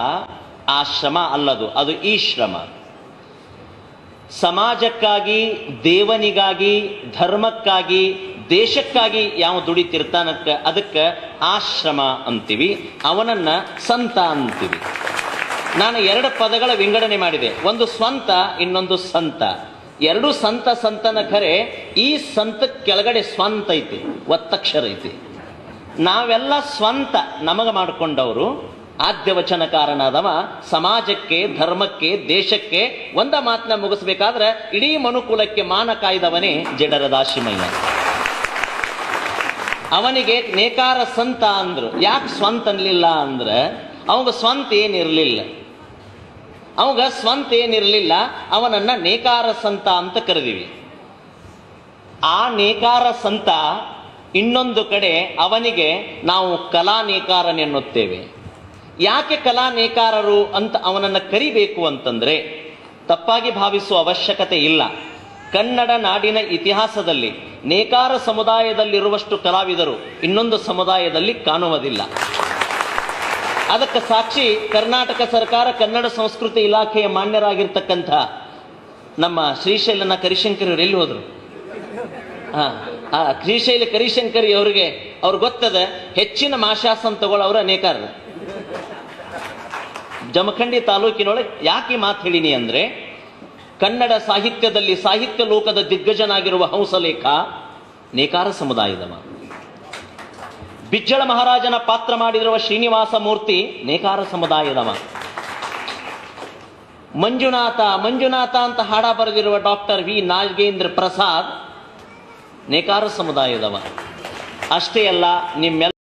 ಆ ಶ್ರಮ ಅಲ್ಲದು, ಅದು ಈ ಶ್ರಮ. ಸಮಾಜಕ್ಕಾಗಿ, ದೇವನಿಗಾಗಿ, ಧರ್ಮಕ್ಕಾಗಿ, ದೇಶಕ್ಕಾಗಿ ಯಾವ ದುಡಿತಿರ್ತಾನಕ್ಕ ಅದಕ್ಕೆ ಆಶ್ರಮ ಅಂತೀವಿ, ಅವನನ್ನ ಸಂತ ಅಂತೀವಿ. ನಾನು ಎರಡು ಪದಗಳ ವಿಂಗಡಣೆ ಮಾಡಿದೆ, ಒಂದು ಸ್ವಂತ, ಇನ್ನೊಂದು ಸಂತ. ಎರಡು ಸಂತ ಸಂತನ ಖರೆ, ಈ ಸಂತ ಕೆಳಗಡೆ ಸ್ವಂತ ಐತಿ, ಒತ್ತಕ್ಷರ ಐತಿ. ನಾವೆಲ್ಲ ಸ್ವಂತ ನಮಗ ಮಾಡಿಕೊಂಡವರು. ಆದ್ಯವಚನಕಾರನಾದವ ಸಮಾಜಕ್ಕೆ, ಧರ್ಮಕ್ಕೆ, ದೇಶಕ್ಕೆ ಒಂದ ಮಾತನ್ನ ಮುಗಿಸ್ಬೇಕಾದ್ರೆ ಇಡೀ ಮನುಕುಲಕ್ಕೆ ಮಾನ ಕಾಯ್ದವನೇ ಜಡರ ದಾಶಿಮಯ್ಯ. ಅವನಿಗೆ ನೇಕಾರ ಸಂತ ಅಂದ್ರು. ಯಾಕೆ ಸ್ವಂತ ಅನ್ಲಿಲ್ಲ ಅಂದ್ರೆ ಅವಾಗ ಸ್ವಂತ ಏನಿರಲಿಲ್ಲ. ಅವನನ್ನ ನೇಕಾರ ಸಂತ ಅಂತ ಕರೆದಿವಿ. ಆ ನೇಕಾರ ಸಂತ ಇನ್ನೊಂದು ಕಡೆ ಅವನಿಗೆ ನಾವು ಕಲಾ ನೇಕಾರನೆನ್ನುತ್ತೇವೆ. ಯಾಕೆ ಕಲಾ ನೇಕಾರರು ಅಂತ ಅವನನ್ನು ಕರಿಬೇಕು ಅಂತಂದ್ರೆ, ತಪ್ಪಾಗಿ ಭಾವಿಸುವ ಅವಶ್ಯಕತೆ ಇಲ್ಲ. ಕನ್ನಡ ನಾಡಿನ ಇತಿಹಾಸದಲ್ಲಿ ನೇಕಾರ ಸಮುದಾಯದಲ್ಲಿರುವಷ್ಟು ಕಲಾವಿದರು ಇನ್ನೊಂದು ಸಮುದಾಯದಲ್ಲಿ ಕಾಣುವುದಿಲ್ಲ. ಅದಕ್ಕೆ ಸಾಕ್ಷಿ ಕರ್ನಾಟಕ ಸರ್ಕಾರ, ಕನ್ನಡ ಸಂಸ್ಕೃತಿ ಇಲಾಖೆಯ ಮಾನ್ಯರಾಗಿರ್ತಕ್ಕಂಥ ನಮ್ಮ ಶ್ರೀಶೈಲನ ಕರಿಶಂಕರಿ ಎಲ್ಲಿ ಹೋದ್ರು? ಶ್ರೀಶೈಲ ಕರಿಶಂಕರಿ ಅವರಿಗೆ ಗೊತ್ತದ, ಹೆಚ್ಚಿನ ಮಾಶಾಸನ ತಗೊಳ್ಳೋರು ನೇಕಾರರು. ಜಮಖಂಡಿ ತಾಲೂಕಿನೊಳಗೆ ಯಾಕೆ ಮಾತು ಹೇಳಿನಿ ಅಂದ್ರೆ, ಕನ್ನಡ ಸಾಹಿತ್ಯದಲ್ಲಿ ಸಾಹಿತ್ಯ ಲೋಕದ ದಿಗ್ಗಜನಾಗಿರುವ ಹಂಸಲೇಖ ನೇಕಾರ ಸಮುದಾಯದವ. ಬಿಜ್ಜಳ ಮಹಾರಾಜನ ಪಾತ್ರ ಮಾಡಿರುವ ಶ್ರೀನಿವಾಸ ಮೂರ್ತಿ ನೇಕಾರ ಸಮುದಾಯದವ. ಮಂಜುನಾಥ ಅಂತ ಹಾಡ ಬರೆದಿರುವ ಡಾಕ್ಟರ್ ವಿ ನಾಗೇಂದ್ರ ಪ್ರಸಾದ್ ನೇಕಾರ ಸಮುದಾಯದವ. ಅಷ್ಟೇ ಅಲ್ಲ, ನಿಮ್ಮೆಲ್ಲ